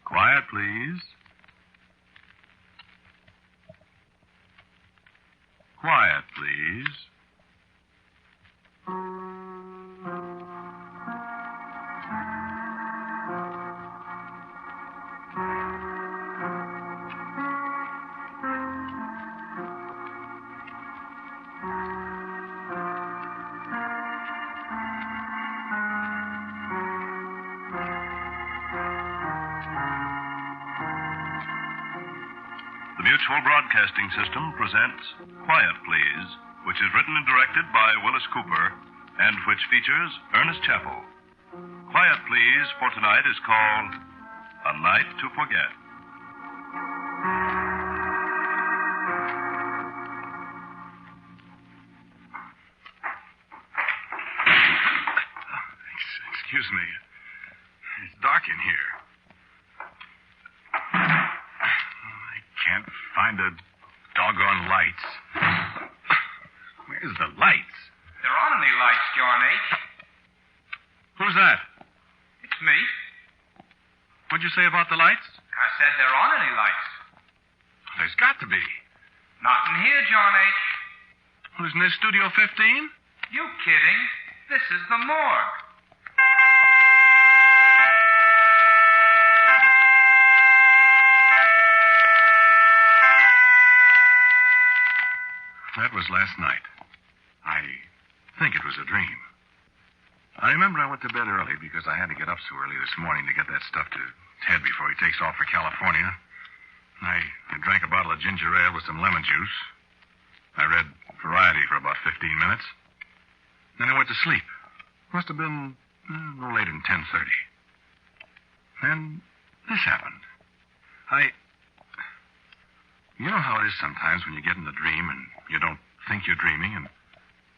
Quiet, please. Quiet, please. The Mutual Broadcasting System presents Quiet, Please, which is written and directed by Willis Cooper and which features Ernest Chappell. Quiet, Please for tonight is called A Night to Forget. Excuse me. It's dark in here. I can't find the doggone lights. Where's the lights? There aren't any lights, John H. Who's that? It's me. What'd you say about the lights? I said there aren't any lights. There's got to be. Not in here, John H. Well, isn't this Studio 15? You kidding? This is the morgue. That was last night. I think it was a dream. I remember I went to bed early because I had to get up so early this morning to get that stuff to Ted before he takes off for California. I drank a bottle of ginger ale with some lemon juice. I read Variety for about 15 minutes. Then I went to sleep. Must have been no later than 10:30. Then this happened. You know how it is sometimes when you get in a dream and you don't think you're dreaming, and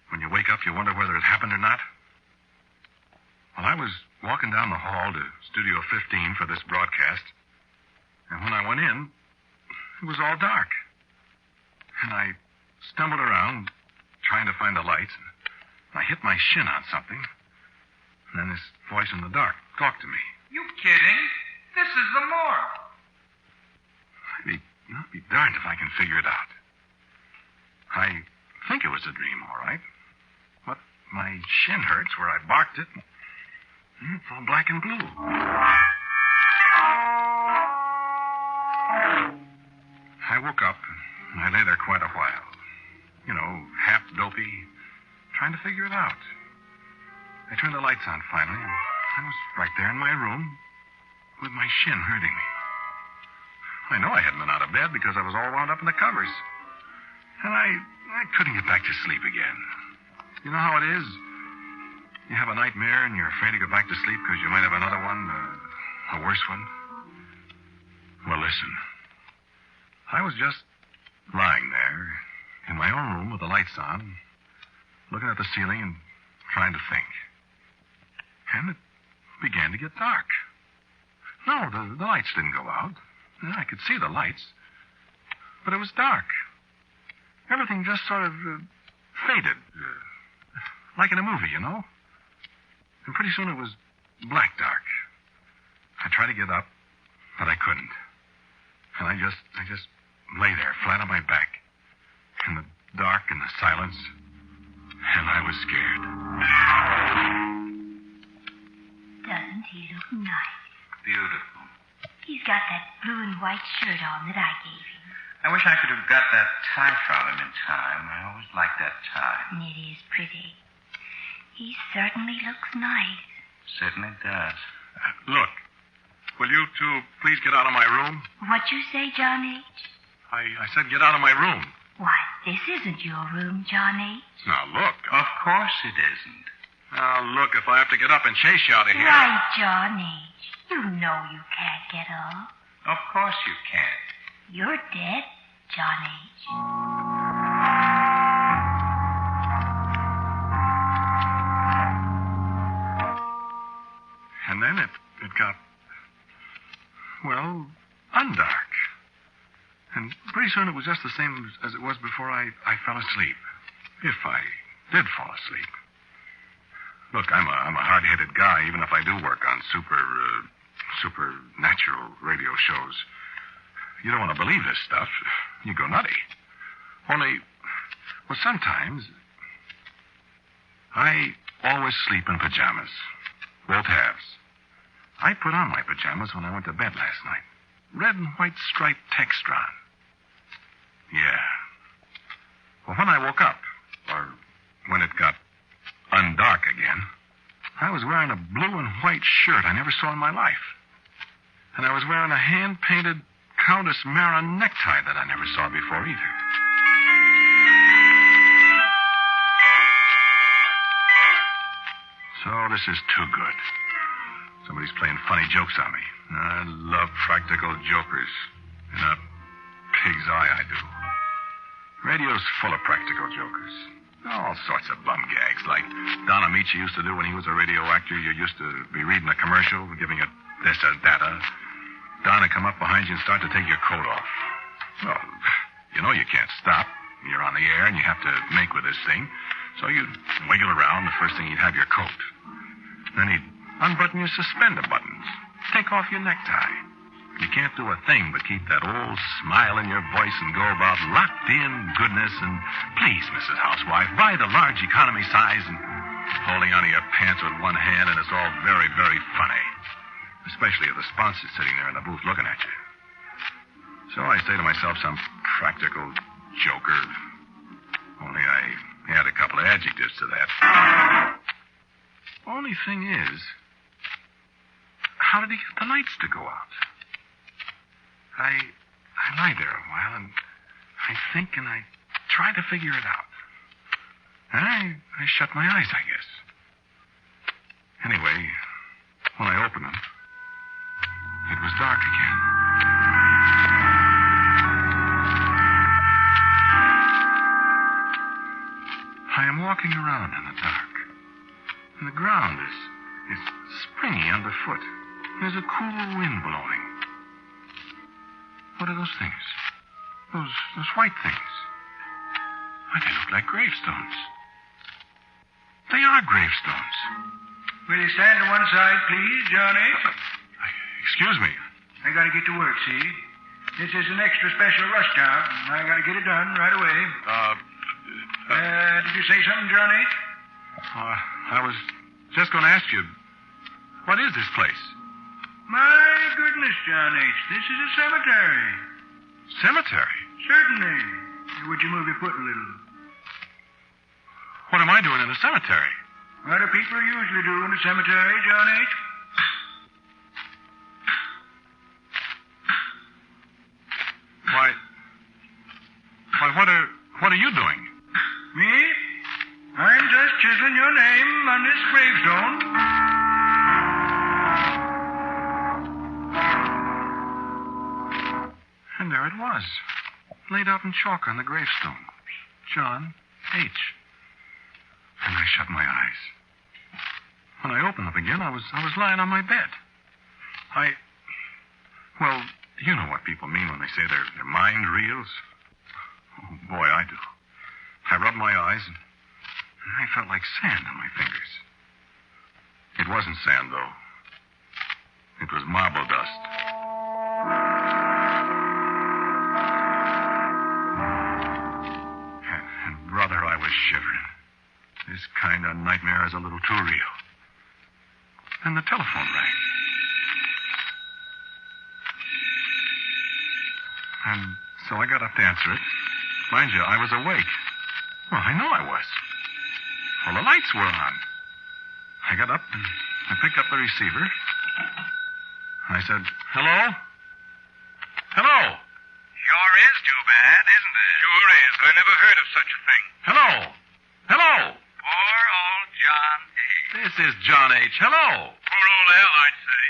when you wake up you wonder whether it happened or not? Well, I was walking down the hall to Studio 15 for this broadcast, and when I went in, it was all dark. And I stumbled around trying to find the lights, and I hit my shin on something, and then this voice in the dark talked to me. You kidding? This is the morgue. I'll be darned if I can figure it out. I think it was a dream, all right. But my shin hurts where I barked it. It's all black and blue. I woke up, and I lay there quite a while. You know, half dopey, trying to figure it out. I turned the lights on finally, and I was right there in my room with my shin hurting me. I know I hadn't been out of bed because I was all wound up in the covers. And I couldn't get back to sleep again. You know how it is? You have a nightmare and you're afraid to go back to sleep because you might have another one, a worse one. Well, listen. I was just lying there in my own room with the lights on, looking at the ceiling and trying to think. And it began to get dark. No, the lights didn't go out. I could see the lights, but it was dark. Everything just sort of faded, like in a movie, you know? And pretty soon it was black dark. I tried to get up, but I couldn't. And I just lay there, flat on my back, in the dark and the silence, and I was scared. Doesn't he look nice? Beautiful. He's got that blue and white shirt on that I gave him. I wish I could have got that tie from him in time. I always liked that tie. It is pretty. He certainly looks nice. Certainly does. Look, will you two please get out of my room? What you say, John H.? I said get out of my room. Why, this isn't your room, John H. Now, look. Of course it isn't. Now, look, if I have to get up and chase you out of here... Right, John H. You know you can't get up. Of course you can't. You're dead, John H. And then it got, well, undark. And pretty soon it was just the same as it was before I fell asleep. If I did fall asleep. Look, I'm a hard-headed guy, even if I do work on supernatural radio shows. You don't want to believe this stuff. You go nutty. Only, well, sometimes I always sleep in pajamas. Both halves. I put on my pajamas when I went to bed last night. Red and white striped textron. Yeah. Well, when I woke up, or when it got undark again, I was wearing a blue and white shirt I never saw in my life. And I was wearing a hand-painted Countess Mara necktie that I never saw before either. So this is too good. Somebody's playing funny jokes on me. I love practical jokers. In a pig's eye, I do. Radio's full of practical jokers. All sorts of bum gags, like Don Amici used to do when he was a radio actor. You used to be reading a commercial, giving it this or that. Don would come up behind you and start to take your coat off. Well, you know you can't stop. You're on the air and you have to make with this thing. So you'd wiggle around. The first thing you'd have your coat. Then he'd unbutton your suspender buttons. Take off your necktie. You can't do a thing but keep that old smile in your voice and go about locked-in goodness and, please, Mrs. Housewife, buy the large economy size and holding onto your pants with one hand, and it's all very, very funny. Especially if the sponsor's sitting there in the booth looking at you. So I say to myself, some practical joker. Only I add a couple of adjectives to that. Only thing is, how did he get the lights to go out? I lie there a while, and I think, and I try to figure it out. And I shut my eyes, I guess. Anyway, when I opened them, it was dark again. I am walking around in the dark, and the ground is springy underfoot. There's a cool wind blowing. What are those things? Those white things. Why, they look like gravestones. They are gravestones. Will you stand to one side, please, John H.? Excuse me. I gotta get to work, see? This is an extra special rush job. I gotta get it done right away. Did you say something, John H.? I was just going to ask you, what is this place? My goodness, John H., this is a cemetery. Cemetery? Certainly. Would you move your foot a little? What am I doing in a cemetery? What do people usually do in a cemetery, John H.? Why, what are you doing? Me? I'm just chiseling your name on this gravestone. And there it was, laid out in chalk on the gravestone. John H. And I shut my eyes. When I opened them again, I was lying on my bed. Well, you know what people mean when they say their mind reels. Oh, boy, I do. I rubbed my eyes, and I felt like sand on my fingers. It wasn't sand, though. It was marble dust. And brother, I was shivering. This kind of nightmare is a little too real. And the telephone rang. And so I got up to answer it. Mind you, I was awake. Well, I know I was. Well, the lights were on. I got up and I picked up the receiver. I said, hello? Hello? Sure is too bad, isn't it? Sure is. I never heard of such a thing. Hello? Hello? Poor old John H. This is John H. Hello? Poor old Al, I'd say.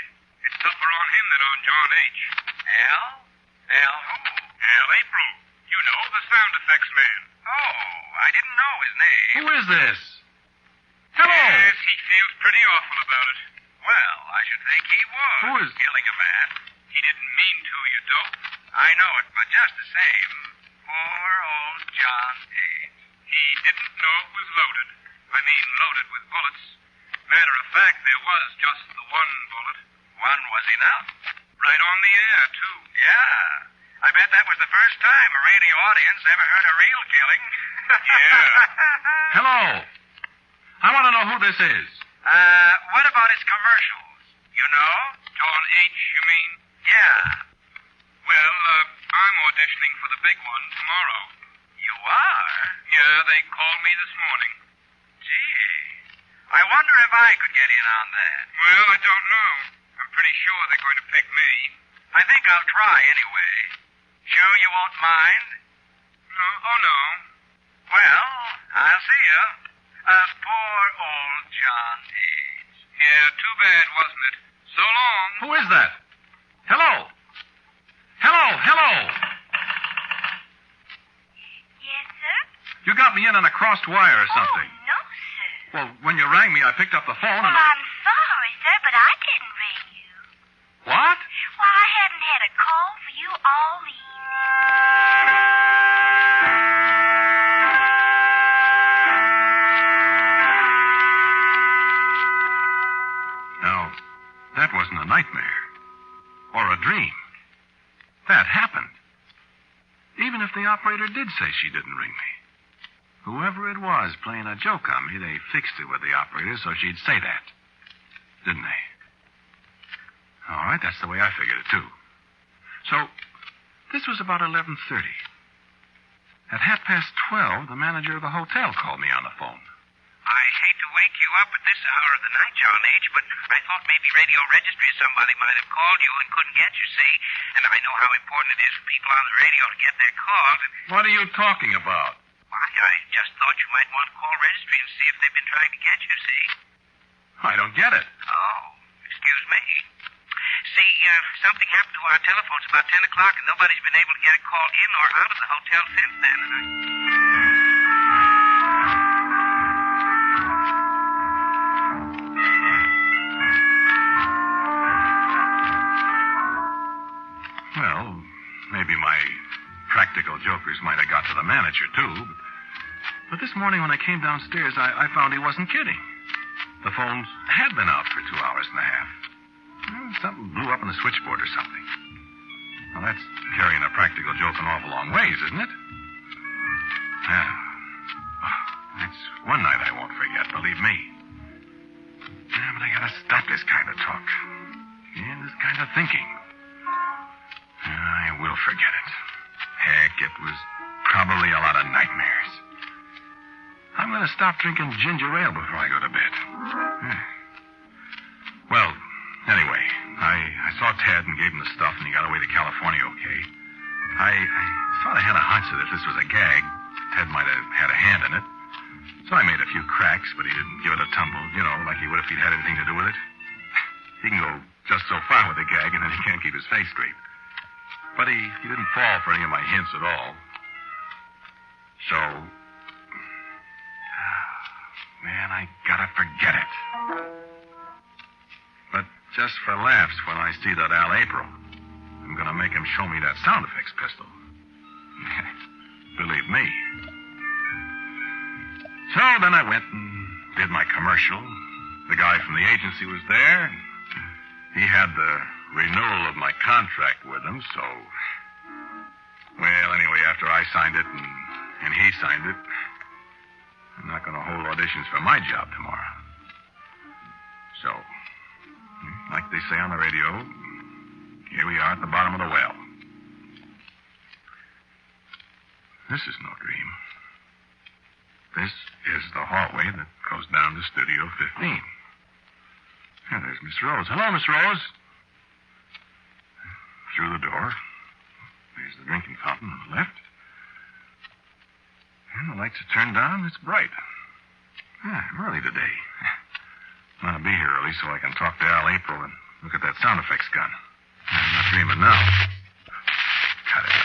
It's tougher on him than on John H. Al? Al who? Al April. You know, the sound effects man. Oh, I didn't know his name. Who is this? Hello? Yes, he feels pretty awful about it. Well, I should think he was. Who is- Killing a man. He didn't mean to, you dope. I know it, but just the same, poor old John H. He didn't know it was loaded. I mean, loaded with bullets. Matter of fact, there was just the one bullet. One was enough. Right on the air, too. Yeah. I bet that was the first time a radio audience ever heard a real killing. Yeah. Hello. I want to know who this is. What about its commercials? You know? John H., you mean? Yeah. Well, I'm auditioning for the big one tomorrow. You are? Yeah, they called me this morning. Gee. I wonder if I could get in on that. Well, I don't know. I'm pretty sure they're going to pick me. I think I'll try anyway. Sure you won't mind? No, oh, no. Well, I'll see you. Poor old John H. Yeah, too bad, wasn't it? So long. Who is that? Hello. Hello. Yes, sir? You got me in on a crossed wire or something. Oh, no, sir. Well, when you rang me, I picked up the phone Well, and... I'm sorry, sir, but I didn't ring you. What? Well, I haven't had a call for you all evening. Now, that wasn't a nightmare. Or a dream. That happened. Even if the operator did say she didn't ring me. Whoever it was playing a joke on me, they fixed it with the operator so she'd say that. Didn't they? All right, that's the way I figured it, too. So, this was about 11:30. At 12:30, the manager of the hotel called me on the phone. I hate to wake you up at this hour of the night, John H., but I thought maybe radio registry or somebody might have called you and couldn't get you, see? And I know how important it is for people on the radio to get their calls. And What are you talking about? why, I just thought you might want to call registry and see if they've been trying to get you, see? I don't get it. Oh, excuse me. See, something happened to our telephones about 10 o'clock, and nobody's been able to get a call in or out of the hotel since then, and I... Well, maybe my practical jokers might have got to the manager, too. But this morning when I came downstairs, I found he wasn't kidding. The phones had been out for 2 hours and a half. Well, something blew up in the switchboard or something. Well, that's carrying a practical joke an awful long ways, isn't it? Yeah. Oh, that's one night I won't forget, believe me. Yeah, but I gotta stop this kind of talk. Yeah, this kind of thinking. I will forget it. Heck, it was probably a lot of nightmares. I'm going to stop drinking ginger ale before I go to bed. Well, anyway, I saw Ted and gave him the stuff, and he got away to California okay. I sort of had a hunch that if this was a gag, Ted might have had a hand in it. So I made a few cracks, but he didn't give it a tumble, like he would if he'd had anything to do with it. He can go just so far with a gag, and then he can't keep his face straight. But he didn't fall for any of my hints at all. So, man, I gotta forget it. But just for laughs, when I see that Al April, I'm gonna make him show me that sound effects pistol. Believe me. So then I went and did my commercial. The guy from the agency was there. And he had the renewal of my contract with him, so... Well, anyway, after I signed it and he signed it, I'm not going to hold auditions for my job tomorrow. So, like they say on the radio, here we are at the bottom of the well. This is no dream. This is the hallway that goes down to Studio 15. Yeah, there's Miss Rose. Hello, Miss Rose. Through the door. There's the drinking fountain on the left. And the lights are turned down. It's bright. I'm early today. I'm going to be here early so I can talk to Al April and look at that sound effects gun. I'm not dreaming now. Cut it.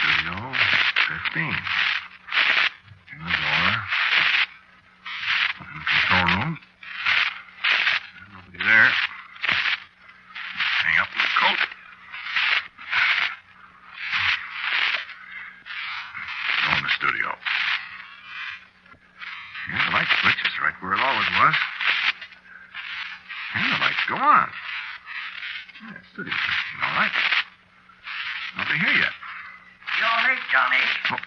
Studio 15. In the door. In the control room. Nobody there. Hang up the coat. Go in the studio. Yeah, the light switch is right where it always was. And the lights go on. Yeah, city. All right. Nobody here yet. You're late, Johnny. Oh.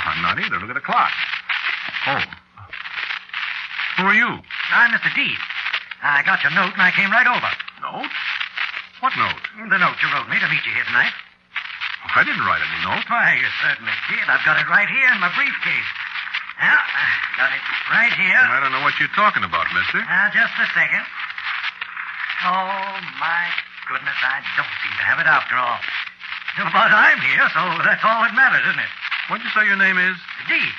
I'm not either. Look at the clock. Oh. Who are you? I'm Mr. Deed. I got your note and I came right over. Note? What note? The note you wrote me to meet you here tonight. I didn't write any note. Why, you certainly did. I've got it right here in my briefcase. Yeah, I got it right here. I don't know what you're talking about, mister. Just a second. Oh, my goodness, I don't seem to have it after all. But I'm here, so that's all that matters, isn't it? What'd you say your name is? Deed.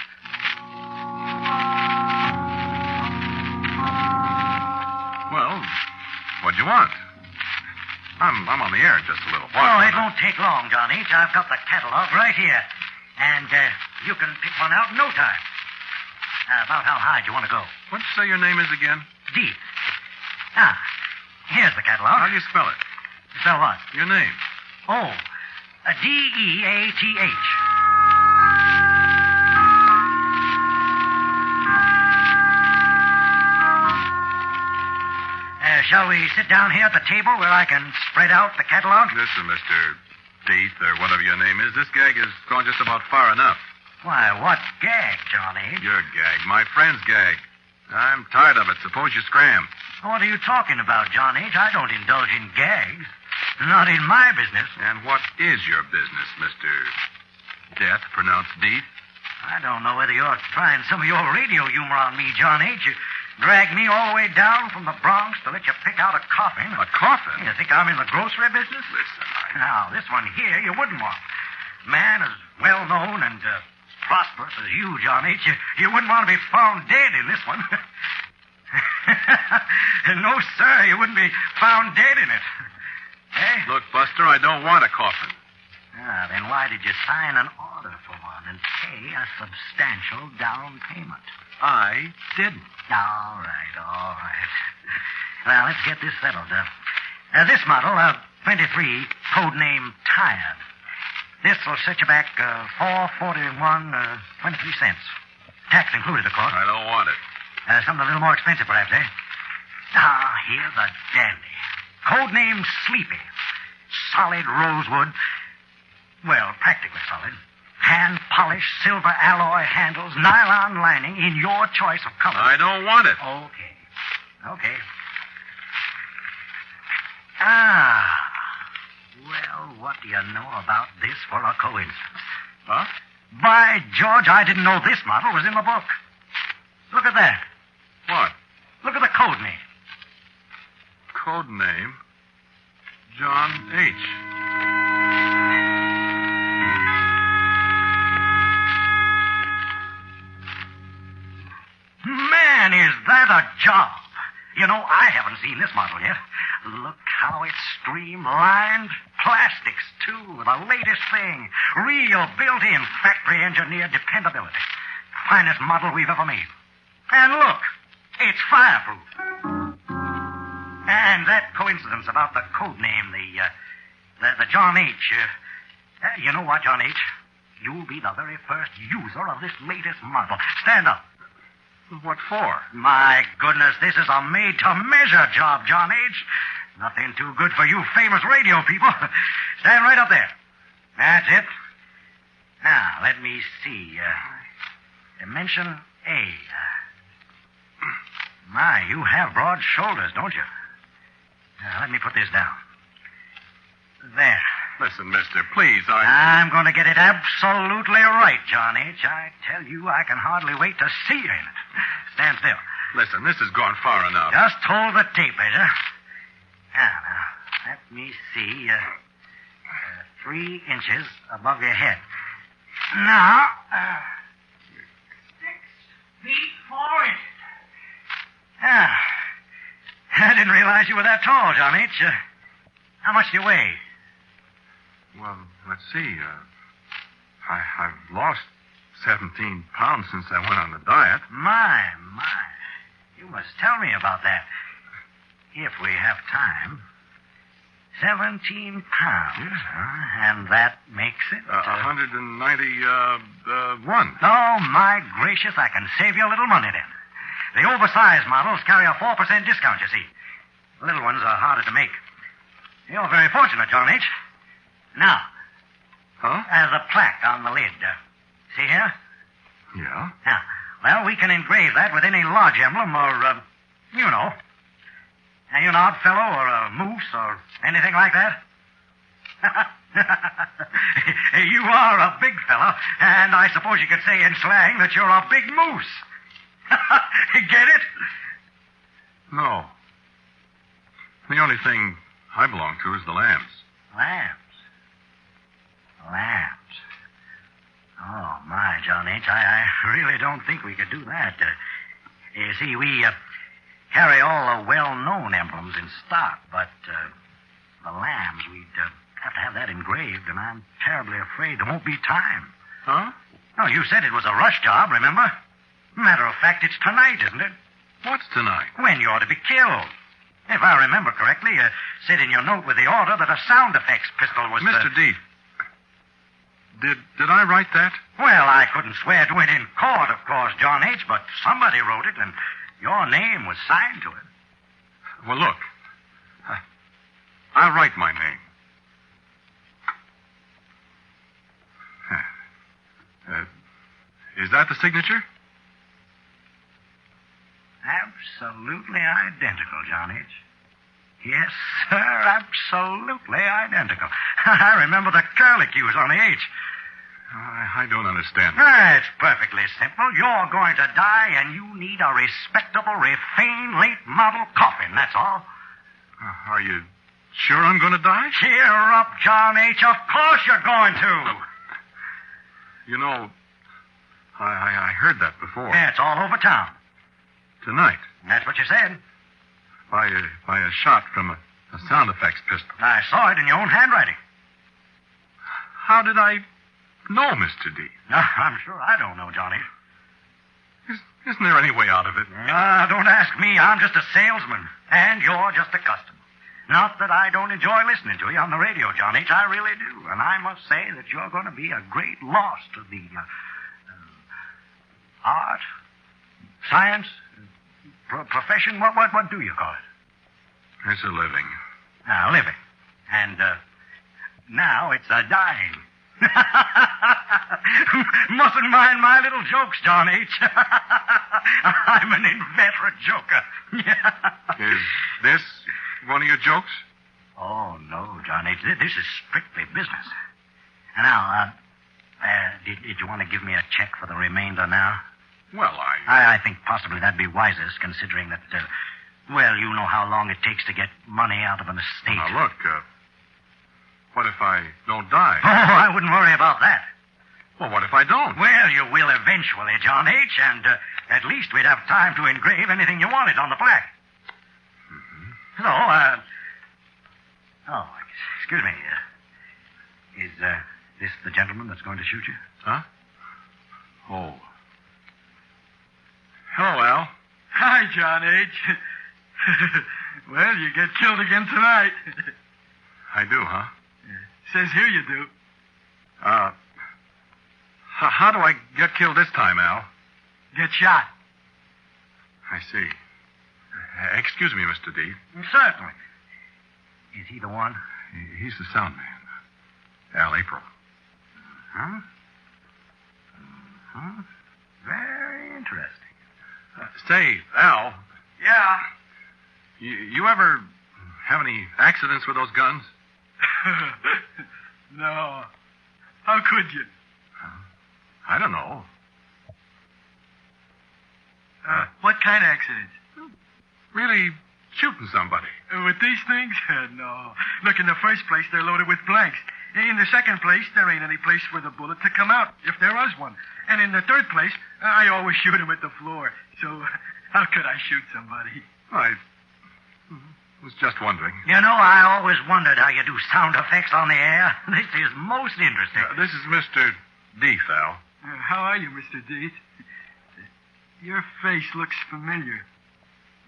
Well, what'd you want? I'm on the air in just a little while. Oh, it won't take long, John H. I've got the catalog right here. And you can pick one out in no time. About how high do you want to go? What'd you say your name is again? Deed. Here's the catalog. How do you spell it? Spell what? Your name. Oh, Death. Shall we sit down here at the table where I can spread out the catalog? Listen, Mr. Death, or whatever your name is, this gag has gone just about far enough. Why, what gag, Johnny? Your gag, my friend's gag. I'm tired of it. Suppose you scram. What are you talking about, John H? I don't indulge in gags. Not in my business. And what is your business, Mr. Death, pronounced Death? I don't know whether you're trying some of your radio humor on me, John H. You dragged me all the way down from the Bronx to let you pick out a coffin. A coffin? You think I'm in the grocery business? Listen, Now, this one here you wouldn't want. Man as well known and prosperous as you, John H., you wouldn't want to be found dead in this one. No, sir, you wouldn't be found dead in it. Eh? Look, Buster, I don't want a coffin. Then why did you sign an order for one and pay a substantial down payment? I didn't. All right. Well, let's get this settled. This model, 23, code name Tired. This will set you back $441, 23 cents. Tax included, of course. I don't want it. Something a little more expensive, perhaps, eh? Here's a dandy. Code name Sleepy. Solid rosewood. Well, practically solid. Hand-polished silver alloy handles, nylon lining in your choice of color. I don't want it. Okay. Well, what do you know about this for a coincidence? Huh? By George, I didn't know this model was in the book. Look at that. What? Look at the code name. Code name? John H. Man, is that a job. You know, I haven't seen this model yet. Look how it's streamlined. Plastics, too, the latest thing. Real built-in factory-engineered dependability. Finest model we've ever made. And look, it's fireproof. And that coincidence about the code name, the John H. You know what, John H? You'll be the very first user of this latest model. Stand up. What for? My goodness, this is a made-to-measure job, John H. Nothing too good for you famous radio people. Stand right up there. That's it. Now, let me see. Dimension A. My, you have broad shoulders, don't you? Now, let me put this down. There. Listen, mister, please, I'm going to get it absolutely right, John H. I tell you, I can hardly wait to see you in it. Stand still. Listen, this has gone far enough. Just hold the tape, measure. Now, let me see. 3 inches above your head. Now, 6 feet 4 inches. I didn't realize you were that tall, John H. How much do you weigh? Well, let's see. I've lost 17 pounds since I went on the diet. My. You must tell me about that. If we have time. 17 pounds, and that makes it... 191. Oh, my gracious, I can save you a little money then. The oversized models carry a 4% discount, you see. The little ones are harder to make. You're very fortunate, John H. Now, Huh? there's a plaque on the lid. See here? Yeah? Now, well, we can engrave that with any lodge emblem or, you know, an odd fellow or a moose or anything like that. You are a big fellow, and I suppose you could say in slang that you're a big moose. Get it? No. The only thing I belong to is the lambs. Lambs. Oh, my, John H., I really don't think we could do that. You see, we carry all the well-known emblems in stock, but the lambs, we'd have to have that engraved, and I'm terribly afraid there won't be time. Huh? No, you said it was a rush job, remember? Matter of fact, it's tonight, isn't it? What's tonight? When you ought to be killed. If I remember correctly, you said in your note with the order that a sound effects pistol was... Mr. D. Did I write that? Well, I couldn't swear to it in court, of course, John H., but somebody wrote it, and your name was signed to it. Well, look. I'll write my name. Is that the signature? Absolutely identical, John H. Yes, sir, absolutely identical. I remember the curlicues on the H. I don't understand. It's perfectly simple. You're going to die, and you need a respectable, refined, late-model coffin, that's all. Are you sure I'm going to die? Cheer up, John H. Of course you're going to. You know, I heard that before. Yeah, it's all over town. Tonight. That's what you said. By a shot from a sound effects pistol. I saw it in your own handwriting. How did I know, Mr. D? I'm sure I don't know, Johnny. Isn't there any way out of it? Don't ask me. I'm just a salesman, and you're just a customer. Not that I don't enjoy listening to you on the radio, John H. I really do. And I must say that you're going to be a great loss to the art, science, profession. What do you call it? It's a living. Living. And now it's a dying. Mustn't mind my little jokes, John H. I'm an inveterate joker. Is this one of your jokes? Oh, no, John H. This is strictly business. And now, did you want to give me a check for the remainder now? Well, I think possibly that'd be wisest, considering that, well, you know how long it takes to get money out of an estate. Now, look, what if I don't die? Oh, I wouldn't worry about that. Well, what if I don't? Well, you will eventually, John H., and at least we'd have time to engrave anything you wanted on the plaque. Mm-hmm. So, excuse me. Is this the gentleman that's going to shoot you? Huh? Oh. Hello, Al. Hi, John H. Well, you get killed again tonight. I do, huh? Says here you do. How do I get killed this time, Al? Get shot. I see. Excuse me, Mr. D. Certainly. Is he the one? He's the sound man. Al April. Huh? Uh-huh. Very interesting. Say, Al, Yeah. you ever have any accidents with those guns? No. How could you? I don't know. What kind of accident? Really shooting somebody. With these things? No. Look, in the first place, they're loaded with blanks. In the second place, there ain't any place for the bullet to come out, if there was one. And in the third place, I always shoot him at the floor. So how could I shoot somebody? I was just wondering. You know, I always wondered how you do sound effects on the air. This is most interesting. This is Mr. Deeth, Al. How are you, Mr. Deeth? Your face looks familiar.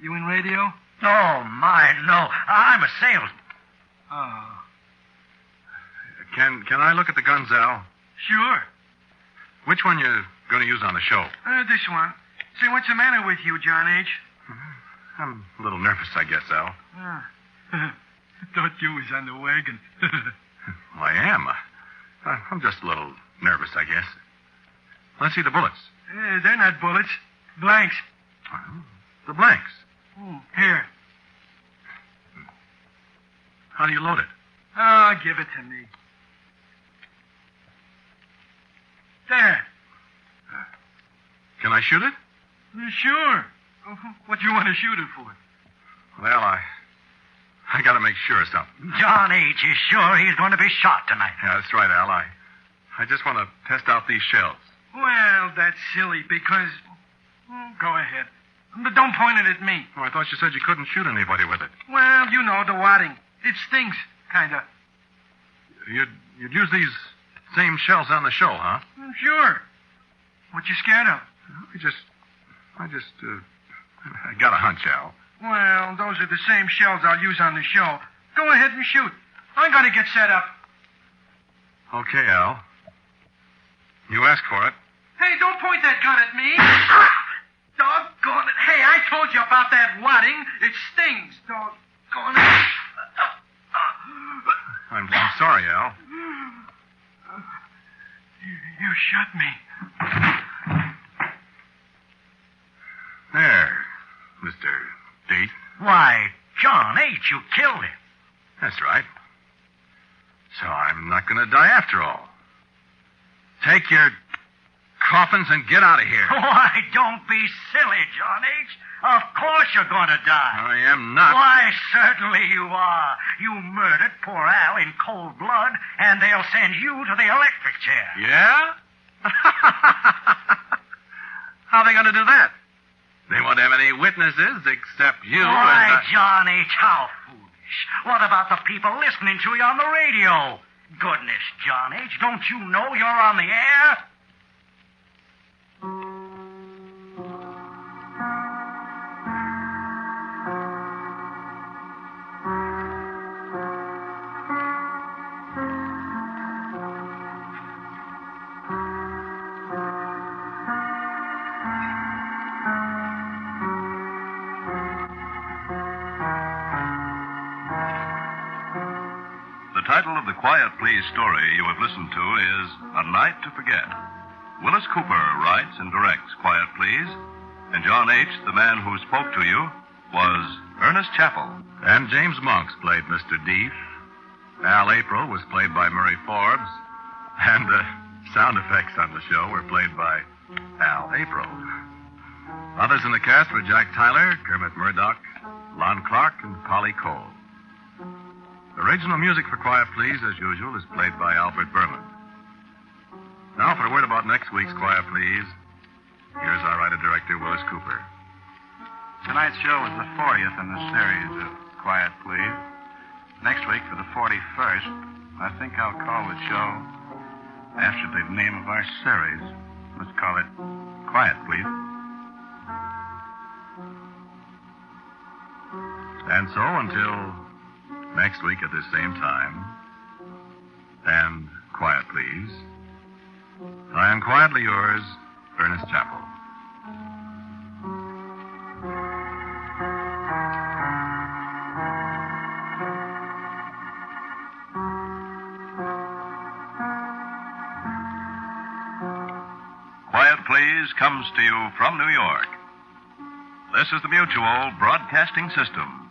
You in radio? Oh, my, no. I'm a salesman. Oh. Can I look at the guns, Al? Sure. Which one you going to use on the show? This one. Say, what's the matter with you, John H.? I'm a little nervous, I guess, Al. Thought you was on the wagon. Well, I am. I'm just a little nervous, I guess. Let's see the bullets. They're not bullets. Blanks. The blanks. Here. How do you load it? Oh, give it to me. There. Can I shoot it? Sure. What do you want to shoot it for? Well, I got to make sure of something. John H. is sure he's going to be shot tonight. Yeah, that's right, Al. I just want to test out these shells. Well, that's silly because... Go ahead. But don't point it at me. Oh, I thought you said you couldn't shoot anybody with it. Well, you know, the wadding. It stings, kind of. You'd use these same shells on the show, huh? Sure. What you scared of? I got a hunch, Al. Well, those are the same shells I'll use on the show. Go ahead and shoot. I'm going to get set up. Okay, Al. You asked for it. Hey, don't point that gun at me. Doggone it. Hey, I told you about that wadding. It stings. Doggone it. I'm sorry, Al. You shot me. There, Mr. Date. Why, John H., you killed him. That's right. So I'm not going to die after all. Take your coffins and get out of here. Why, don't be silly, John H. Of course you're going to die. I am not. Why, certainly you are. You murdered poor Al in cold blood, and they'll send you to the electric chair. Yeah? How are they going to do that? They won't have any witnesses except you. Why, John H., how foolish. What about the people listening to you on the radio? Goodness, John H., don't you know you're on the air? The title of the Quiet Please story you have listened to is A Night to Forget. Willis Cooper writes and directs Quiet Please, and John H., the man who spoke to you, was Ernest Chappell. And James Monks played Mr. Deef. Al April was played by Murray Forbes. And the sound effects on the show were played by Al April. Others in the cast were Jack Tyler, Kermit Murdoch, Lon Clark, and Polly Cole. Original music for Quiet Please, as usual, is played by Albert Berman. Now for a word about next week's Quiet Please, here's our writer-director, Willis Cooper. Tonight's show is the 40th in the series of Quiet Please. Next week, for the 41st, I think I'll call the show after the name of our series. Let's call it Quiet Please. And so, until next week at the same time, and Quiet Please, I am quietly yours, Ernest Chappell. Quiet Please comes to you from New York. This is the Mutual Broadcasting System.